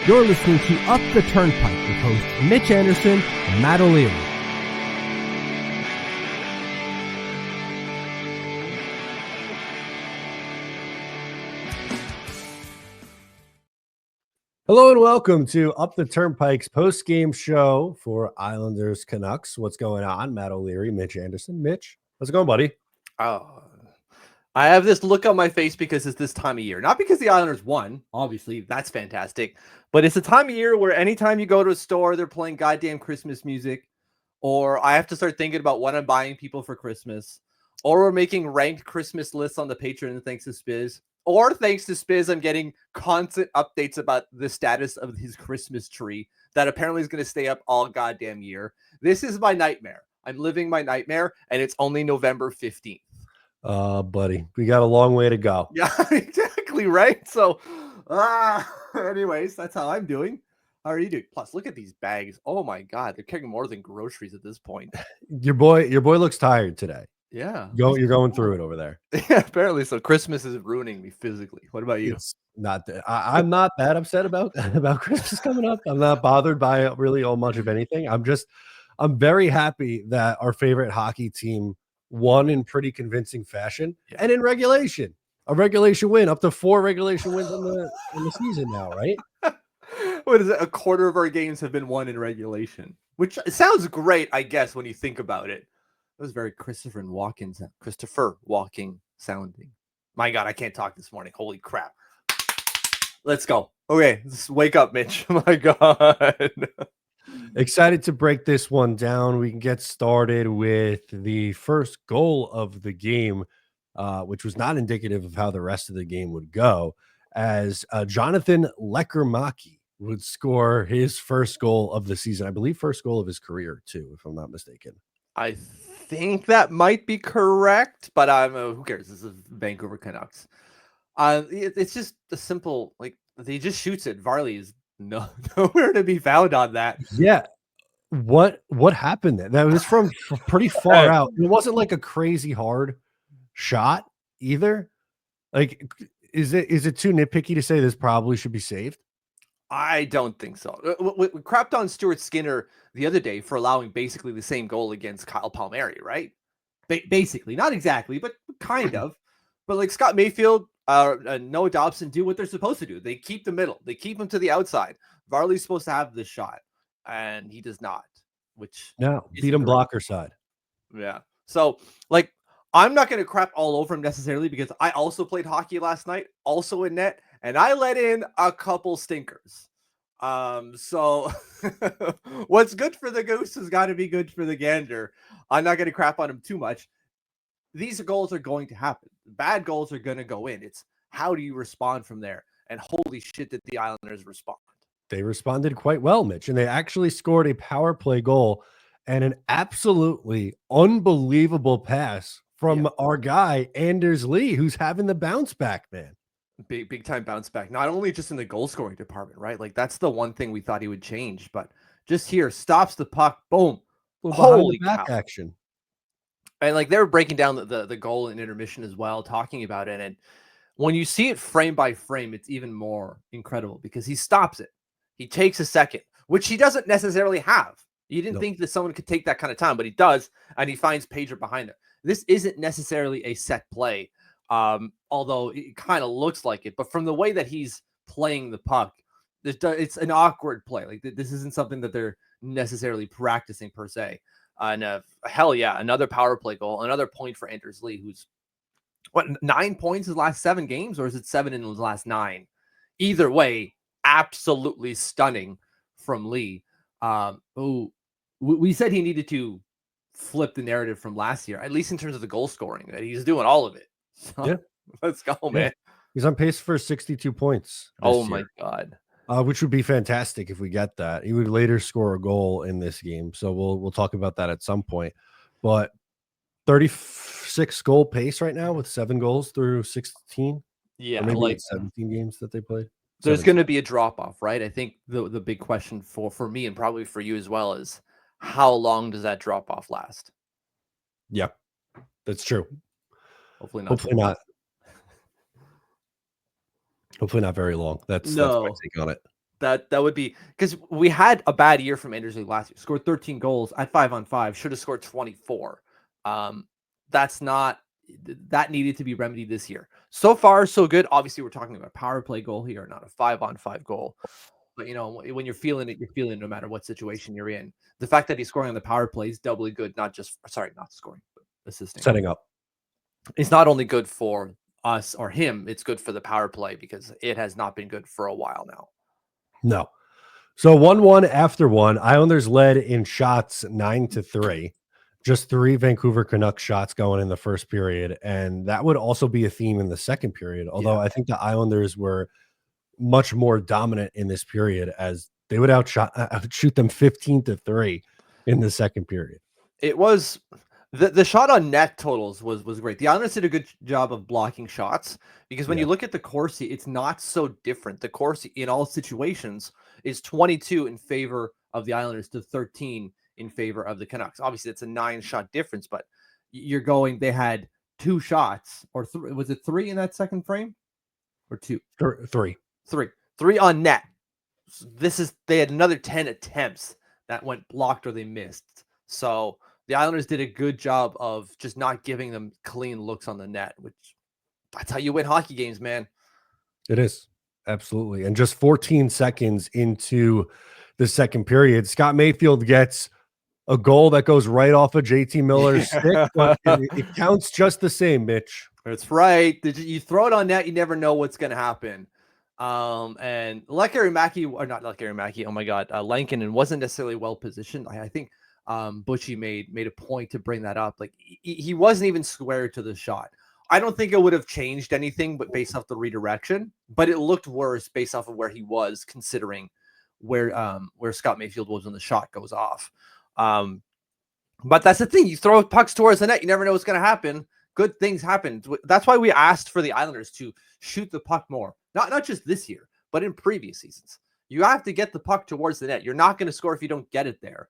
You're listening to Up the Turnpike with hosts Mitch Anderson and Matt O'Leary. Hello and welcome to Up the Turnpike's post-game show for Islanders Canucks. What's going on? Matt O'Leary, Mitch Anderson. Mitch, how's it going, buddy? Oh, I have this look on my face because it's this time of year. Not because the Islanders won. Obviously, that's fantastic. But it's a time of year where anytime you go to a store, they're playing goddamn Christmas music. Or I have to start thinking about what I'm buying people for Christmas. Or we're making ranked Christmas lists on the Patreon thanks to Spiz. Or thanks to Spiz, I'm getting constant updates about the status of his Christmas tree that apparently is going to stay up all goddamn year. This is my nightmare. I'm living my nightmare, and it's only November 15th. Buddy, we got a long way to go. Yeah, exactly, right? So, anyways, that's how I'm doing. How are you doing? Plus, look at these bags. Oh my God, they're carrying more than groceries at this point. Your boy looks tired today. Yeah. You're going through it over there. Yeah, apparently. So Christmas is ruining me physically. What about you? It's not I'm not that upset about Christmas coming up. I'm not bothered by really all much of anything. I'm very happy that our favorite hockey team won in pretty convincing fashion and in regulation. A regulation win, up to 4 regulation wins in the season now, right? What is it? A quarter of our games have been won in regulation, which sounds great, I guess, when you think about it. It was very Christopher Walking sounding. My God, I can't talk this morning. Holy crap. Let's go. Okay, just wake up, Mitch. My God. Excited to break this one down. We can get started with the first goal of the game, which was not indicative of how the rest of the game would go, as Jonathan Lekkerimäki would score his first goal of the season. I believe first goal of his career, too, if I'm not mistaken. I think that might be correct, but who cares? This is Vancouver Canucks. It's just a simple, he just shoots it. Varley is nowhere to be found on that. Yeah. What happened there? That was from pretty far out. It wasn't like a crazy hard shot either. Like, is it too nitpicky to say this probably should be saved? I don't think so. We crapped on Stuart Skinner the other day for allowing basically the same goal against Kyle Palmieri, right? Basically, not exactly, but kind of. But like Scott Mayfield, Noah Dobson do what they're supposed to do. They keep the middle. They keep him to the outside. Varley's supposed to have this shot, and he does not. Which beat him blocker side. Yeah. So I'm not going to crap all over him necessarily because I also played hockey last night, also in net, and I let in a couple stinkers. So what's good for the goose has got to be good for the gander. I'm not going to crap on him too much. These goals are going to happen. Bad goals are going to go in. It's how do you respond from there? And holy shit, did the Islanders respond? They responded quite well, Mitch, and they actually scored a power play goal and an absolutely unbelievable pass from our guy, Anders Lee, who's having the bounce back, man. Big time bounce back. Not only just in the goal scoring department, right? Like that's the one thing we thought he would change, but just here stops the puck. Boom. Holy back action. And they were breaking down the goal in intermission as well, talking about it. And when you see it frame by frame, it's even more incredible because he stops it. He takes a second, which he doesn't necessarily have. You didn't think that someone could take that kind of time, but he does. And he finds Pager behind it. This isn't necessarily a set play. Although it kind of looks like it, but from the way that he's playing the puck, it's an awkward play. Like this isn't something that they're necessarily practicing per se. And hell yeah, another power play goal, another point for Anders Lee, who's 9 points his last 7 games, or is it 7 in his last 9? Either way, absolutely stunning from Lee. We said he needed to flip the narrative from last year, at least in terms of the goal scoring, that he's doing all of it. So, let's go, man. He's on pace for 62 points. Oh my God. Which would be fantastic if we get that. He would later score a goal in this game. So we'll talk about that at some point. But 36 goal pace right now with 7 goals through 16. Yeah, or maybe 17 games that they played. There's going to be a drop off, right? I think the big question for me and probably for you as well is how long does that drop off last? Yeah, that's true. Hopefully not. Hopefully not very long. That's my take on it. That would be because we had a bad year from Anders Lee last year. Scored 13 goals at 5-on-5. Should have scored 24. That's not that needed to be remedied this year. So far, so good. Obviously, we're talking about a power play goal here, not a 5-on-5 goal. But when you're feeling it, you're feeling it no matter what situation you're in. The fact that he's scoring on the power play is doubly good. Not scoring, but assisting. Setting up. It's not only good for us or him, it's good for the power play because it has not been good for a while now. No. So 1-1 after one. Islanders led in shots 9-3. Just 3 Vancouver Canucks shots going in the first period. And that would also be a theme in the second period. Although I think the Islanders were much more dominant in this period as they would outshoot them 15-3 in the second period. It was the shot on net totals was great. The Islanders did a good job of blocking shots because when you look at the Corsi, it's not so different. The Corsi in all situations is 22 in favor of the Islanders to 13 in favor of the Canucks. Obviously, it's a 9-shot difference, but they had 2 shots or 3. Was it 3 in that second frame or 2? 3. 3 on net. They had another 10 attempts that went blocked or they missed. So the Islanders did a good job of just not giving them clean looks on the net, which that's how you win hockey games, man. It is. Absolutely. And just 14 seconds into the second period, Scott Mayfield gets a goal that goes right off of JT Miller's stick, but it counts just the same, Mitch. That's right. You throw it on net, you never know what's going to happen. And Lankinen, oh my God, Lankinen wasn't necessarily well positioned. I think Butchie made a point to bring that up. Like he wasn't even square to the shot. I don't think it would have changed anything, but based off the redirection, but it looked worse based off of where he was, considering where Scott Mayfield was when the shot goes off. But that's the thing. You throw pucks towards the net, you never know what's going to happen. Good things happen. That's why we asked for the Islanders to shoot the puck more. Not just this year, but in previous seasons. You have to get the puck towards the net. You're not going to score if you don't get it there.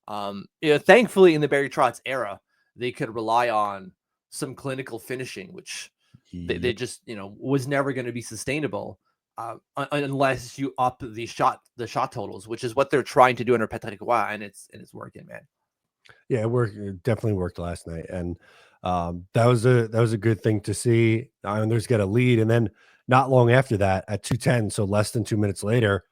Thankfully, in the Barry Trotz era, they could rely on some clinical finishing, which they just was never going to be sustainable unless you up the shot totals, which is what they're trying to do under Patrick Roy, and it's working, man. Yeah, it definitely worked last night, and that was a good thing to see. The Islanders get a lead, and then not long after that, at 2:10, so less than 2 minutes later,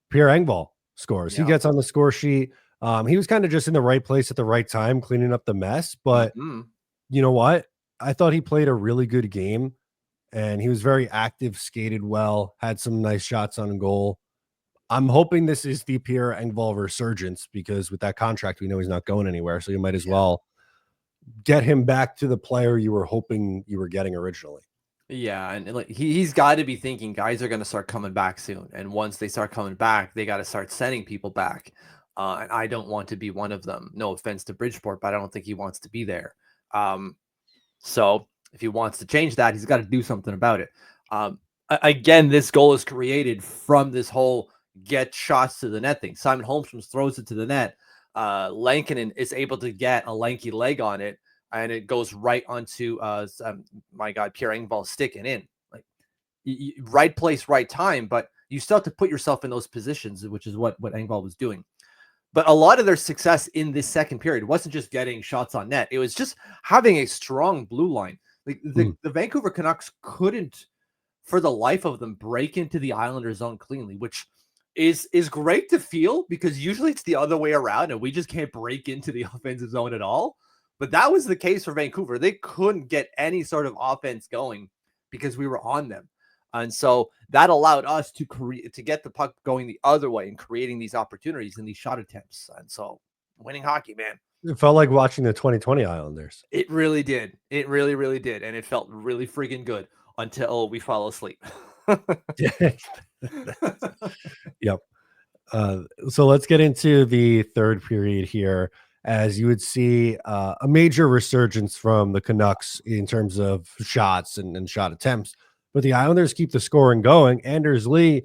Pierre Engvall scores. Yeah. He gets on the score sheet. He was kind of just in the right place at the right time, cleaning up the mess. But you know what? I thought he played a really good game, and he was very active, skated well, had some nice shots on goal. I'm hoping this is the Pierre Engvall resurgence because with that contract, we know he's not going anywhere. So you might as well get him back to the player you were hoping you were getting originally. Yeah, and like he's got to be thinking guys are going to start coming back soon, and once they start coming back, they got to start sending people back. And I don't want to be one of them. No offense to Bridgeport, but I don't think he wants to be there. So if he wants to change that, he's got to do something about it. Again, this goal is created from this whole get shots to the net thing. Simon Holmstrom throws it to the net. Lankinen is able to get a lanky leg on it, and it goes right onto my God, Pierre Engvall sticking in. Like right place, right time, but you still have to put yourself in those positions, which is what Engvall was doing. But a lot of their success in this second period wasn't just getting shots on net. It was just having a strong blue line. Like the Vancouver Canucks couldn't, for the life of them, break into the Islanders zone cleanly, which is great to feel because usually it's the other way around and we just can't break into the offensive zone at all. But that was the case for Vancouver. They couldn't get any sort of offense going because we were on them. And so that allowed us to get the puck going the other way and creating these opportunities and these shot attempts. And so winning hockey, man. It felt like watching the 2020 Islanders. It really did. It really, really did. And it felt really freaking good until we fall asleep. Yep. So let's get into the third period here. As you would see a major resurgence from the Canucks in terms of shots and shot attempts. But the Islanders keep the scoring going. Anders Lee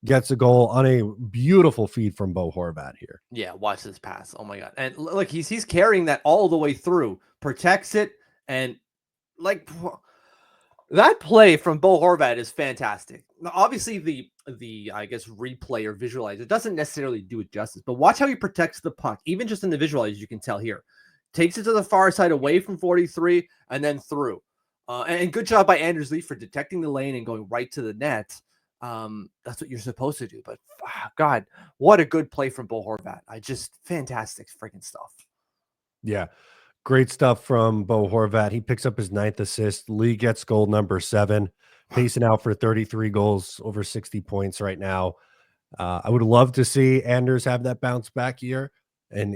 gets a goal on a beautiful feed from Bo Horvat here. Yeah, watch this pass. Oh my God. And look, he's carrying that all the way through, protects it, and like That play from Bo Horvat is fantastic. Now, obviously, the I guess replay or visualizer doesn't necessarily do it justice, but watch how he protects the puck. Even just in the visualizer, you can tell here. Takes it to the far side, away from 43, and then through. And good job by Anders Lee for detecting the lane and going right to the net. That's what you're supposed to do. But God, what a good play from Bo Horvat. Fantastic freaking stuff. Yeah. Great stuff from Bo Horvat. He picks up his 9th assist. Lee gets goal number 7, pacing out for 33 goals, over 60 points right now. I would love to see Anders have that bounce back year and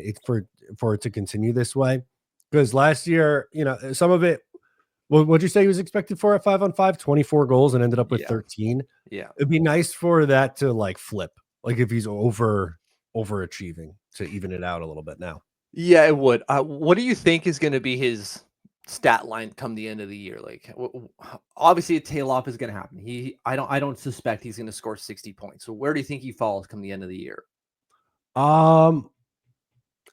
for it to continue this way. Because last year, some of it, what'd you say he was expected for at 5-on-5? 24 goals and ended up with Yeah. 13. Yeah. It'd be nice for that to like flip, like if he's overachieving to even it out a little bit now. Yeah, it would. What do you think is going to be his stat line come the end of the year? Like, obviously, a tail off is going to happen. I don't suspect he's going to score 60 points. So, where do you think he falls come the end of the year? Um,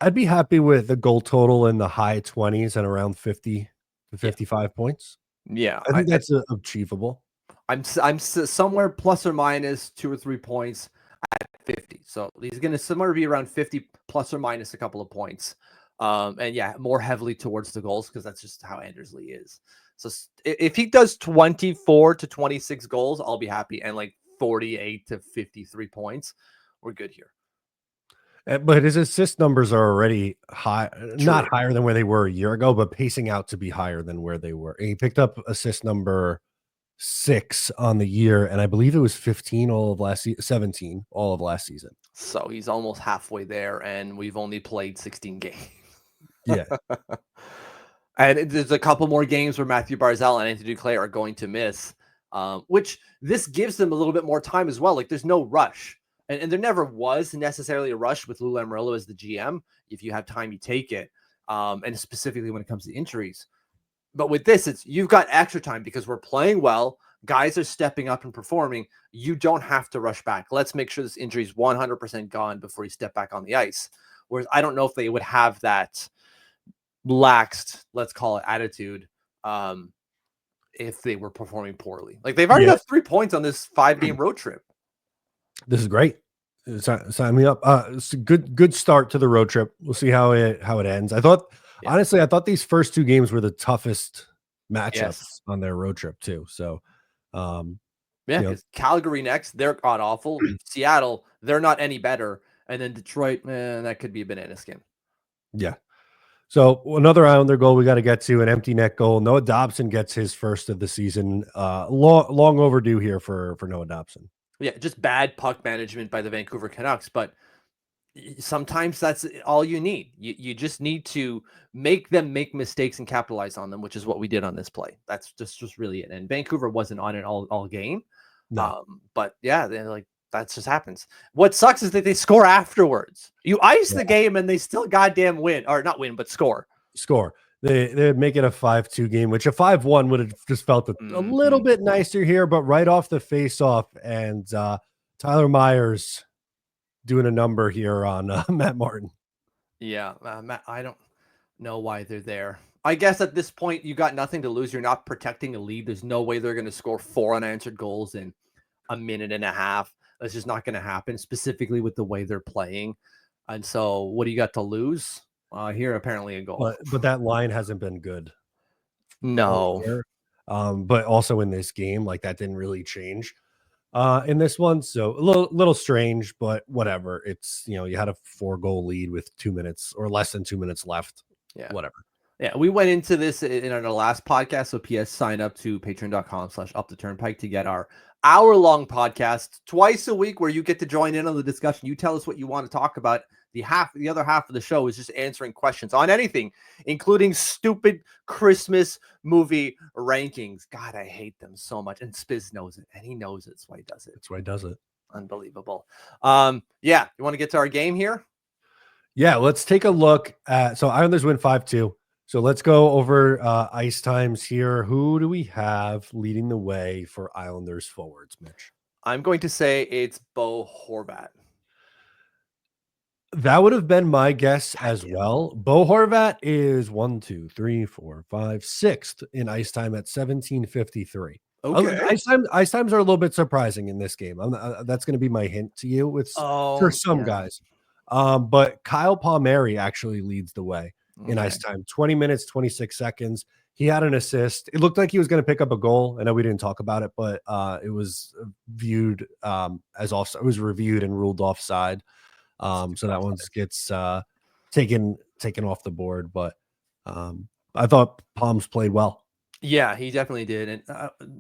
I'd be happy with the goal total in the high 20s and around 50 to Yeah, 55 points. yeah. I think that's achievable. I'm somewhere plus or minus 2 or 3 points at 50. So he's going to somewhere be around 50 plus or minus a couple of points. And yeah, more heavily towards the goals because that's just how Anders Lee is. So if he does 24 to 26 goals, I'll be happy. And like 48 to 53 points, we're good here. But his assist numbers are already high, not True. higher than where they were a year ago, but pacing out to be higher than where they were. He picked up assist number 6 on the year, and I believe it was 15 all of 17 all of last season. So he's almost halfway there, and we've only played 16 games. Yeah. And there's a couple more games where Matthew Barzal and Anthony Duclair are going to miss, which this gives them a little bit more time as well. Like there's no rush. And there never was necessarily a rush with Lou Lamoriello as the GM. If you have time, you take it. And specifically when it comes to injuries. But with this, you've got extra time because we're playing well. Guys are stepping up and performing. You don't have to rush back. Let's make sure this injury is 100% gone before you step back on the ice. Whereas I don't know if they would have that laxed, let's call it, attitude if they were performing poorly. Like they've already got 3 points on this 5-game road trip. This is great. Sign me up. It's a good start to the road trip. We'll see how it ends. Honestly, I thought these first 2 games were the toughest matchups on their road trip too. So, yeah, because Calgary next, they're god awful. Seattle, they're not any better, and then Detroit, man, that could be a banana skin. Yeah. So another Islander goal we got to get to, an empty net goal. Noah Dobson gets his first of the season. Long overdue here for Noah Dobson. Yeah, just bad puck management by the Vancouver Canucks, but sometimes that's all you need. You just need to make them make mistakes and capitalize on them, which is what we did on this play. That's just really it. And Vancouver wasn't on it all game. No. But yeah, they're like that just happens. What sucks is that they score afterwards. You ice the game and they still goddamn win, or not win, but score. They'd make it a 5-2 game, which a 5-1 would have just felt a little bit nicer here, but right off the face-off, and Tyler Myers doing a number here on Matt Martin. Yeah, Matt, I don't know why they're there. I guess at this point, you got nothing to lose. You're not protecting a lead. There's no way they're going to score 4 unanswered goals in a minute and a half. That's just not going to happen, specifically with the way they're playing. And so, what do you got to lose? Here, apparently, a goal. But that line hasn't been good. No. But also in this game, like that didn't really change in this one. So a little strange, but whatever. It's, you had a 4-goal lead with 2 minutes or less than 2 minutes left. Yeah. Whatever. Yeah, we went into this in our last podcast. So PS, sign up to patreon.com/uptheturnpike to get our hour-long podcast twice a week where you get to join in on the discussion. You tell us what you want to talk about. The other half of the show is just answering questions on anything, including stupid Christmas movie rankings. God, I hate them so much. And Spiz knows it, and he knows it. That's why he does it. That's why he does it. Unbelievable. Yeah, you want to get to our game here? Yeah, let's take a look at, so Islanders win 5-2. So let's go over ice times here. Who do we have leading the way for Islanders forwards, Mitch? I'm going to say it's Bo Horvat. That would have been my guess as well. Bo Horvat is 1, 2, 3, 4, 5, 6th in ice time at 17:53. Okay. Ice times are a little bit surprising in this game. That's going to be my hint to you with for some Yeah. guys. But Kyle Palmieri actually leads the way in Okay. ice time. 20 minutes, 26 seconds. He had an assist. It looked like he was going to pick up a goal. I know we didn't talk about it, but it was viewed as offside. It was reviewed and ruled offside. So that one gets taken off the board. But I thought Palms played well. Yeah, he definitely did. And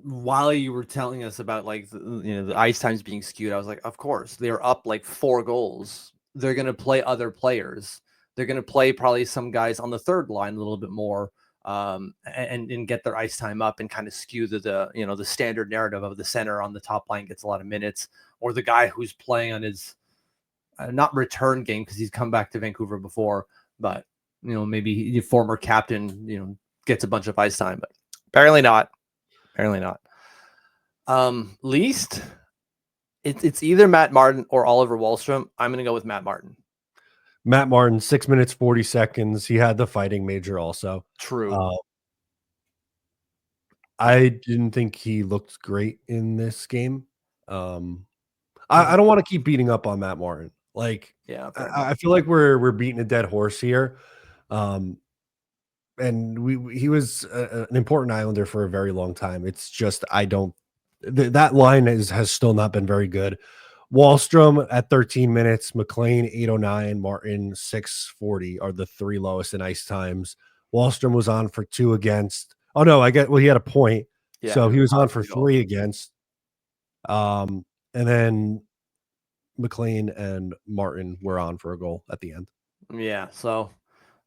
while you were telling us about like the ice times being skewed, I was like, of course they're up like 4 goals. They're gonna play other players. They're gonna play probably some guys on the third line a little bit more, and get their ice time up and kind of skew the standard narrative of the center on the top line gets a lot of minutes, or the guy who's playing on his not return game because he's come back to Vancouver before, but maybe the former captain gets a bunch of ice time, but apparently not. Apparently not. Least it's either Matt Martin or Oliver Wahlstrom. I'm gonna go with Matt Martin. Matt Martin, 6 minutes, 40 seconds. He had the fighting major also. True. I didn't think he looked great in this game. I don't want to keep beating up on Matt Martin. Like, Yeah, I feel like we're beating a dead horse here. And he was an important Islander for a very long time. It's just that line has still not been very good. Wahlstrom at 13 minutes, McLean 809, Martin 640 are the 3 lowest in ice times. Wahlstrom was on for 2 against. Oh no, he had a point. Yeah, So he was on for 3 goals. 3 against. And then McLean and Martin were on for a goal at the end. Yeah, so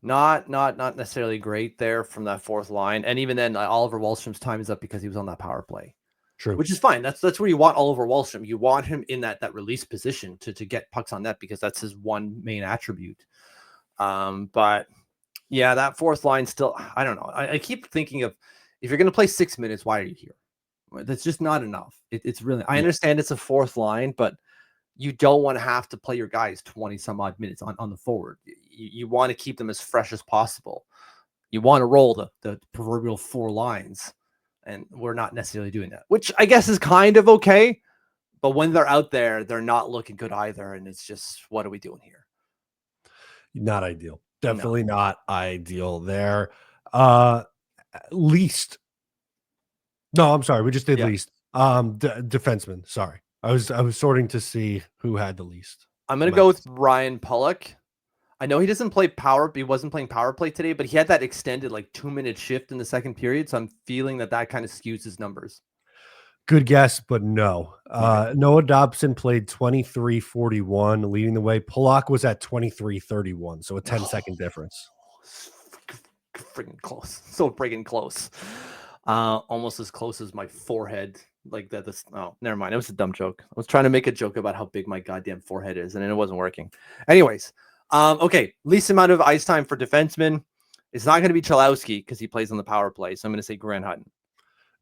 not necessarily great there from that fourth line. And even then, Oliver Wahlstrom's time is up because he was on that power play. True. Which is fine. That's where you want Oliver Wahlstrom. You want him in that release position to get pucks on net because that's his one main attribute. But yeah, that fourth line still, I don't know. I keep thinking of, if you're going to play 6 minutes, why are you here? That's just not enough. It's really, I understand it's a fourth line, but you don't want to have to play your guys 20 some odd minutes on the forward. You want to keep them as fresh as possible. You want to roll the proverbial 4 lines. And we're not necessarily doing that, which I guess is kind of okay. But when they're out there, they're not looking good either. And it's just, what are we doing here? Not ideal. Definitely No. not ideal there. Least. No, I'm sorry. We just did least. Defenseman. Sorry. I was sorting to see who had the least. I'm going to go with Ryan Pulock. I know he doesn't play he wasn't playing power play today, but he had that extended like 2-minute shift in the second period. So I'm feeling that kind of skews his numbers. Good guess, but no. Noah Dobson played 23:41, leading the way. Pulock was at 23:31, so a 10-second difference. Freaking close. So freaking close. Almost as close as my forehead. Like that. Oh, never mind. It was a dumb joke. I was trying to make a joke about how big my goddamn forehead is, and it wasn't working. Anyways. Okay, least amount of ice time for defensemen. It's not going to be Chalowski because he plays on the power play. So I'm going to say Grant Hutton.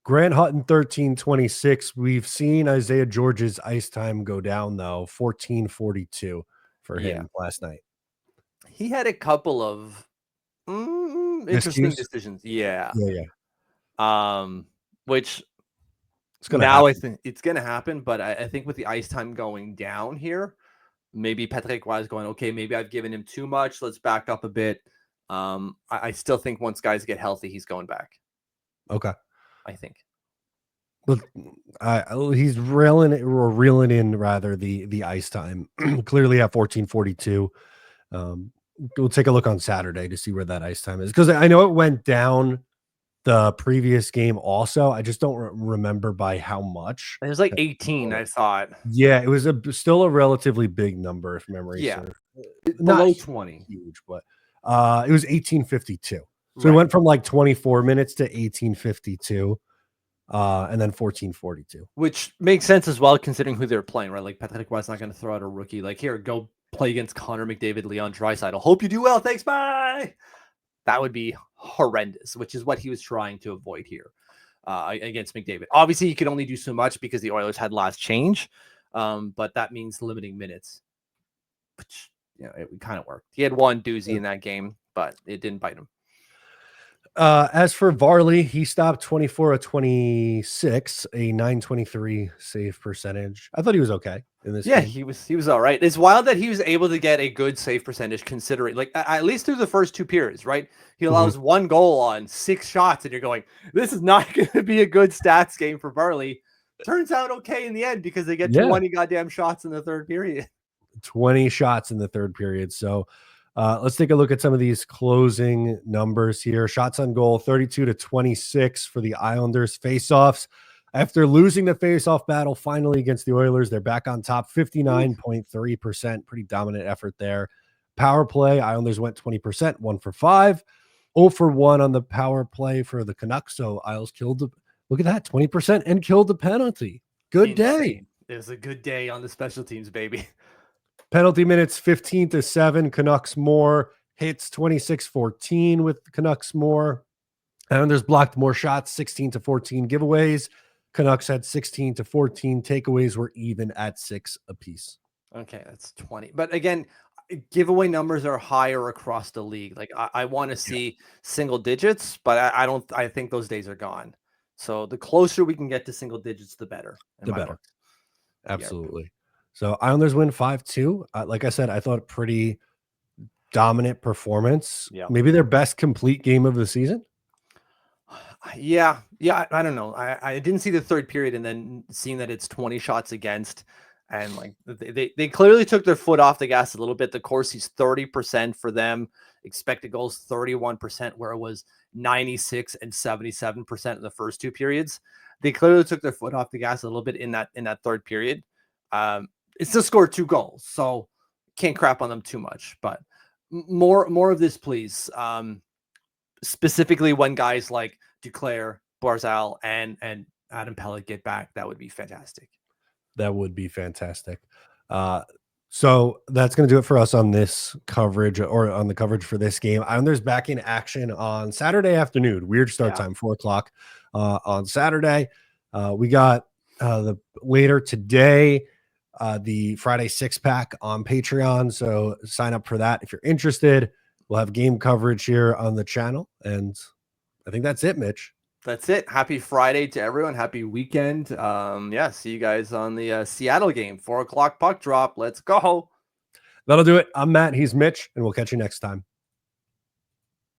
Grant Hutton, 13:26. We've seen Isaiah George's ice time go down, though, 14:42 for him last night. He had a couple of interesting decisions. Yeah. Which I think it's going to happen. But I think with the ice time going down here, maybe Patrick Roy is going, okay, maybe I've given him too much. Let's back up a bit. I still think once guys get healthy, he's going back. Okay. I think. But he's reeling in rather the ice time. Clearly at 14:42. We'll take a look on Saturday to see where that ice time is, because I know it went down the previous game also. I just don't remember by how much. It was like 18, I thought. Yeah, it was still a relatively big number if memory serves. Below 20. Huge, but it was 18:52. So it went from like 24 minutes to 18:52. And then 14:42. Which makes sense as well, considering who they're playing, right? Like Patrick Roy's not going to throw out a rookie. Like, here, go play against Connor McDavid, Leon Draisaitl. Hope you do well. Thanks, bye. That would be horrendous, which is what he was trying to avoid here against McDavid. Obviously, he could only do so much because the Oilers had last change, but that means limiting minutes, which it kind of worked. He had one doozy in that game, but it didn't bite him. As for Varley, he stopped 24 of 26, a 923 save percentage. I thought he was okay in this game. He was all right. It's wild that he was able to get a good save percentage considering, like, at least through the first 2 periods, right? He allows 1 goal on 6 shots, and you're going, this is not going to be a good stats game for Varley. Turns out okay in the end because they get 20 goddamn shots in the 3rd period. 20 shots in the 3rd period. So let's take a look at some of these closing numbers here. Shots on goal, 32 to 26 for the Islanders. Faceoffs, after losing the faceoff battle finally against the Oilers, they're back on top, 59.3%. Pretty dominant effort there. Power play, Islanders went 20%, 1 for 5. 0 for 1 on the power play for the Canucks. So Isles killed the, look at that, 20% and killed the penalty. Good day. It was a good day on the special teams, baby. Penalty minutes 15 to 7. Canucks more. Hits 26-14 with Canucks more. Islanders blocked more shots, 16 to 14 giveaways. Canucks had 16 to 14. Takeaways were even at 6 apiece. Okay, that's 20. But again, giveaway numbers are higher across the league. Like I want to see single digits, but I think those days are gone. So the closer we can get to single digits, the better. The better. Absolutely. So Islanders win 5-2. Like I said, I thought pretty dominant performance. Yeah. Maybe their best complete game of the season. Yeah. I don't know. I didn't see the 3rd period, and then seeing that it's 20 shots against, and like they clearly took their foot off the gas a little bit. The Corsi's 30% for them. Expected goals 31%, where it was 96 and 77% in the first 2 periods. They clearly took their foot off the gas a little bit in that 3rd period. It still scored 2 goals, so can't crap on them too much. But more of this, please. Specifically, when guys like Duclair, Barzal, and Adam Pellet get back, that would be fantastic. That would be fantastic. So that's going to do it for us on this coverage, or on the coverage for this game. Islanders back in action on Saturday afternoon. Weird start time, 4 o'clock on Saturday. We got the later today, the Friday 6-pack on Patreon. So sign up for that if you're interested. We'll have game coverage here on the channel. And I think that's it, Mitch. That's it. Happy Friday to everyone. Happy weekend. See you guys on the Seattle game. 4 o'clock puck drop. Let's go. That'll do it. I'm Matt. He's Mitch, and we'll catch you next time.